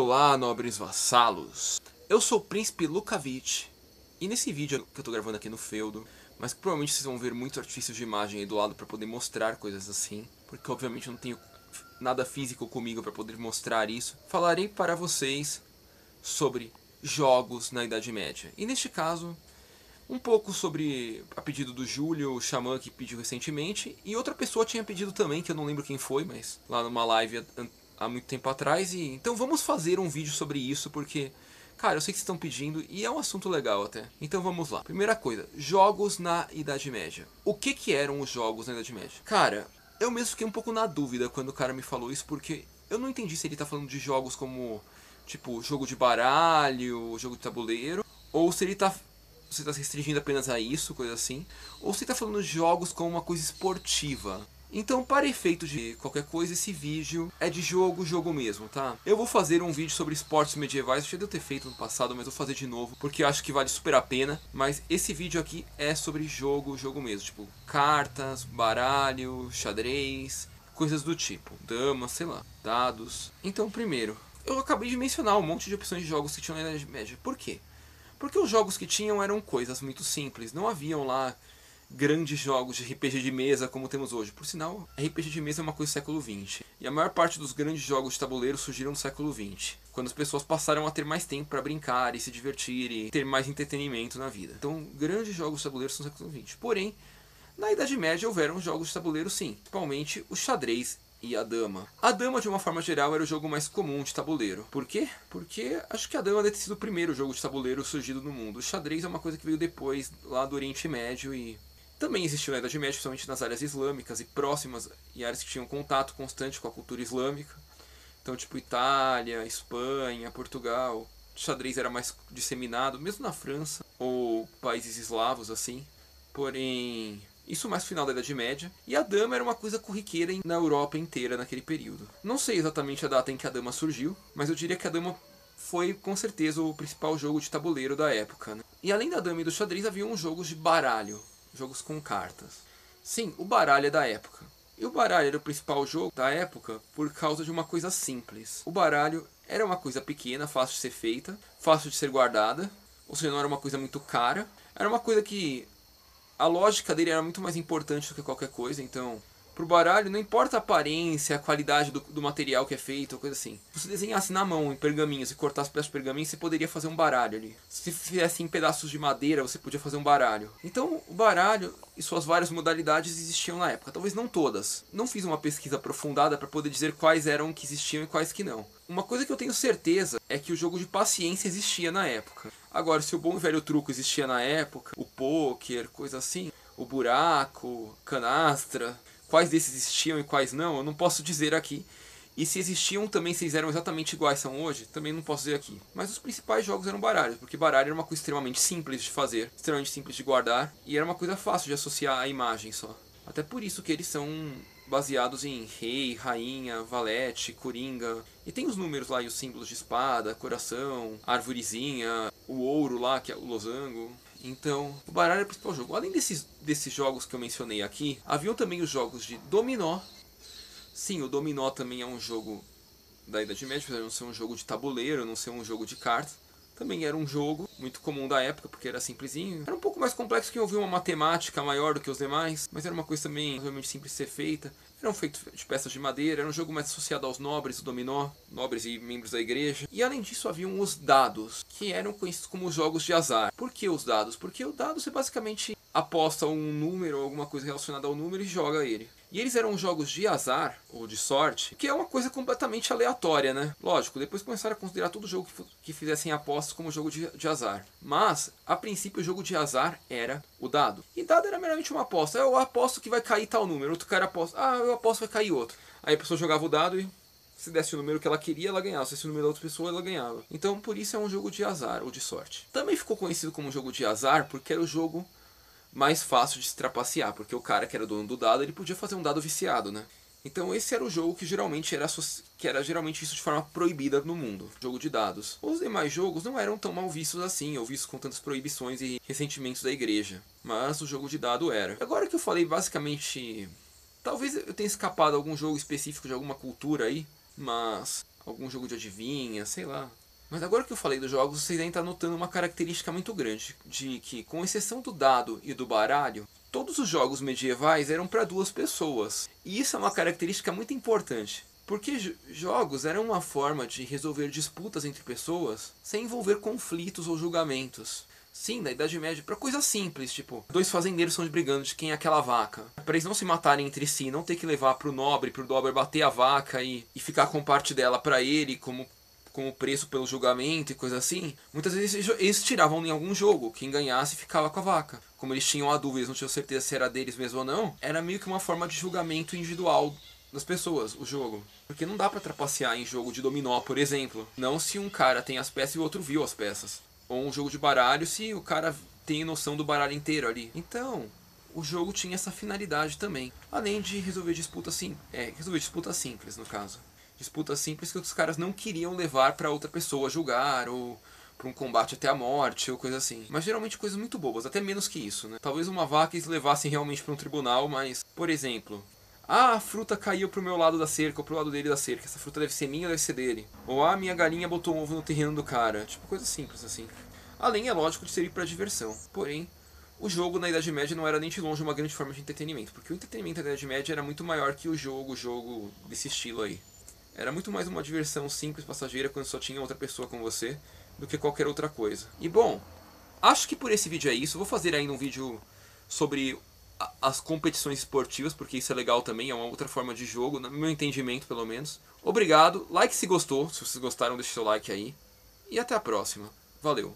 Olá, nobres vassalos. Eu sou o Príncipe Lukavic, e nesse vídeo que eu tô gravando aqui no feudo, mas que provavelmente vocês vão ver muitos artifícios de imagem aí do lado para poder mostrar coisas assim, porque obviamente eu não tenho nada físico comigo para poder mostrar isso, falarei para vocês sobre jogos na Idade Média. E neste caso, um pouco sobre a pedido do Júlio, o xamã que pediu recentemente, e outra pessoa tinha pedido também, que eu não lembro quem foi, mas lá numa live há muito tempo atrás. E então vamos fazer um vídeo sobre isso, porque, cara, eu sei que vocês estão pedindo e é um assunto legal até. Então vamos lá. Primeira coisa, jogos na Idade Média. O que eram os jogos na Idade Média? Cara, eu mesmo fiquei um pouco na dúvida quando o cara me falou isso, porque eu não entendi se ele tá falando de jogos como, tipo, jogo de baralho, jogo de tabuleiro, ou se ele tá se restringindo apenas a isso, coisa assim, ou se tá falando de jogos como uma coisa esportiva. Então, para efeito de qualquer coisa, esse vídeo é de jogo mesmo, tá? Eu vou fazer um vídeo sobre esportes medievais, eu já devo ter feito no passado, mas vou fazer de novo, porque eu acho que vale super a pena. Mas esse vídeo aqui é sobre jogo mesmo, tipo cartas, baralho, xadrez, coisas do tipo, damas, sei lá, dados. Então, primeiro, eu acabei de mencionar um monte de opções de jogos que tinham na Idade Média. Por quê? Porque os jogos que tinham eram coisas muito simples, não haviam lá grandes jogos de RPG de mesa como temos hoje. Por sinal, RPG de mesa é uma coisa do século XX. E a maior parte dos grandes jogos de tabuleiro surgiram no século XX, quando as pessoas passaram a ter mais tempo para brincar e se divertir e ter mais entretenimento na vida. Então, grandes jogos de tabuleiro são no século XX. Porém, na Idade Média houveram jogos de tabuleiro sim, principalmente o xadrez e a dama. A dama, de uma forma geral, era o jogo mais comum de tabuleiro. Por quê? Porque acho que a dama deve ter sido o primeiro jogo de tabuleiro surgido no mundo. O xadrez é uma coisa que veio depois, lá do Oriente Médio, e também existiu na Idade Média, principalmente nas áreas islâmicas e próximas, e áreas que tinham contato constante com a cultura islâmica. Então, tipo Itália, Espanha, Portugal. O xadrez era mais disseminado, mesmo na França, ou países eslavos, assim. Porém, isso mais no final da Idade Média. E a dama era uma coisa corriqueira na Europa inteira naquele período. Não sei exatamente a data em que a dama surgiu, mas eu diria que a dama foi com certeza o principal jogo de tabuleiro da época, né? E além da dama e do xadrez, haviam jogos de baralho, jogos com cartas. Sim, o baralho é da época. E o baralho era o principal jogo da época por causa de uma coisa simples. O baralho era uma coisa pequena, fácil de ser feita, fácil de ser guardada, ou seja, não era uma coisa muito cara. Era uma coisa que a lógica dele era muito mais importante do que qualquer coisa, então pro baralho não importa a aparência, a qualidade do material que é feito, coisa assim. Se você desenhasse na mão em pergaminhos e cortasse pedaços de pergaminho, você poderia fazer um baralho ali. Se fizesse em pedaços de madeira, você podia fazer um baralho. Então o baralho e suas várias modalidades existiam na época, talvez não todas. Não fiz uma pesquisa aprofundada para poder dizer quais eram que existiam e quais que não. Uma coisa que eu tenho certeza é que o jogo de paciência existia na época. Agora, se o bom e velho truco existia na época, o pôquer, coisa assim, o buraco, canastra, quais desses existiam e quais não, eu não posso dizer aqui. E se existiam também, se eles eram exatamente iguais são hoje, também não posso dizer aqui. Mas os principais jogos eram baralhos, porque baralho era uma coisa extremamente simples de fazer, extremamente simples de guardar, e era uma coisa fácil de associar à imagem só. Até por isso que eles são baseados em rei, rainha, valete, coringa. E tem os números lá e os símbolos de espada, coração, árvorezinha, o ouro lá, que é o losango. Então, o baralho é o principal jogo. Além desses jogos que eu mencionei aqui, haviam também os jogos de dominó. Sim, o dominó também é um jogo da Idade Média, apesar de não ser um jogo de tabuleiro, não ser um jogo de cartas. Também era um jogo muito comum da época, porque era simplesinho. Era um pouco mais complexo, que envolvia uma matemática maior do que os demais, mas era uma coisa também realmente simples de ser feita. Eram feitos de peças de madeira, era um jogo mais associado aos nobres, o dominó, nobres e membros da igreja. E além disso haviam os dados, que eram conhecidos como jogos de azar. Por que os dados? Porque o dado você basicamente aposta um número ou alguma coisa relacionada ao número e joga ele. E eles eram jogos de azar, ou de sorte, que é uma coisa completamente aleatória, né? Lógico, depois começaram a considerar todo jogo que fizessem apostas como jogo de azar. Mas, a princípio, o jogo de azar era o dado. E dado era meramente uma aposta. Eu aposto que vai cair tal número. Outro cara aposta, eu aposto que vai cair outro. Aí a pessoa jogava o dado e se desse o número que ela queria, ela ganhava. Se desse o número da outra pessoa, ela ganhava. Então, por isso é um jogo de azar, ou de sorte. Também ficou conhecido como jogo de azar porque era o jogo mais fácil de se trapacear, porque o cara que era dono do dado, ele podia fazer um dado viciado, né? Então esse era o jogo que geralmente era geralmente visto de forma proibida no mundo, jogo de dados. Os demais jogos não eram tão mal vistos assim, ou vistos com tantas proibições e ressentimentos da igreja, mas o jogo de dado era. Agora que eu falei basicamente, talvez eu tenha escapado algum jogo específico de alguma cultura aí, mas algum jogo de adivinha, sei lá. Mas agora que eu falei dos jogos, vocês ainda estão notando uma característica muito grande, de que, com exceção do dado e do baralho, todos os jogos medievais eram para duas pessoas. E isso é uma característica muito importante, porque jogos eram uma forma de resolver disputas entre pessoas sem envolver conflitos ou julgamentos. Sim, na Idade Média, para coisas simples, tipo, dois fazendeiros estão brigando de quem é aquela vaca. Para eles não se matarem entre si, não ter que levar pro nobre bater a vaca e ficar com parte dela para ele como preço pelo julgamento e coisa assim. Muitas vezes eles tiravam em algum jogo, quem ganhasse ficava com a vaca. Como eles tinham a dúvida, eles não tinham certeza se era deles mesmo ou não, era meio que uma forma de julgamento individual das pessoas, o jogo. Porque não dá pra trapacear em jogo de dominó, por exemplo. Não se um cara tem as peças e o outro viu as peças. Ou um jogo de baralho se o cara tem noção do baralho inteiro ali. Então, o jogo tinha essa finalidade também. Além de resolver disputas simples, no caso. Disputas simples que os caras não queriam levar pra outra pessoa julgar, ou pra um combate até a morte, ou coisa assim. Mas geralmente coisas muito bobas, até menos que isso, né? Talvez uma vaca eles levassem realmente pra um tribunal, mas, por exemplo, a fruta caiu pro meu lado da cerca, ou pro lado dele da cerca. Essa fruta deve ser minha ou deve ser dele. Ou a minha galinha botou um ovo no terreno do cara. Tipo, coisa simples assim. Além, é lógico, de servir pra diversão. Porém, o jogo na Idade Média não era nem de longe uma grande forma de entretenimento. Porque o entretenimento da Idade Média era muito maior que o jogo desse estilo aí. Era muito mais uma diversão simples, passageira, quando só tinha outra pessoa com você, do que qualquer outra coisa. E bom, acho que por esse vídeo é isso. Vou fazer ainda um vídeo sobre as competições esportivas, porque isso é legal também, é uma outra forma de jogo, no meu entendimento pelo menos. Obrigado, like se gostou, se vocês gostaram deixe seu like aí. E até a próxima. Valeu!